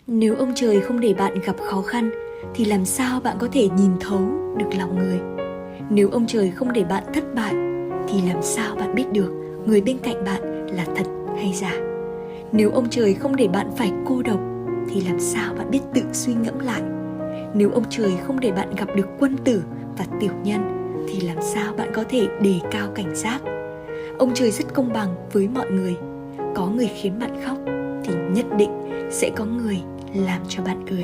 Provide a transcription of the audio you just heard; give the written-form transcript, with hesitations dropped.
Nếu ông trời không để bạn gặp khó khăn thì làm sao bạn có thể nhìn thấu được lòng người? Nếu ông trời không để bạn thất bại thì làm sao bạn biết được người bên cạnh bạn là thật hay giả? Nếu ông trời không để bạn phải cô độc thì làm sao bạn biết tự suy ngẫm lại? Nếu ông trời không để bạn gặp được quân tử và tiểu nhân thì làm sao bạn có thể đề cao cảnh giác? Ông trời rất công bằng với mọi người. Có người khiến bạn khóc thì nhất định sẽ có người làm cho bạn cười.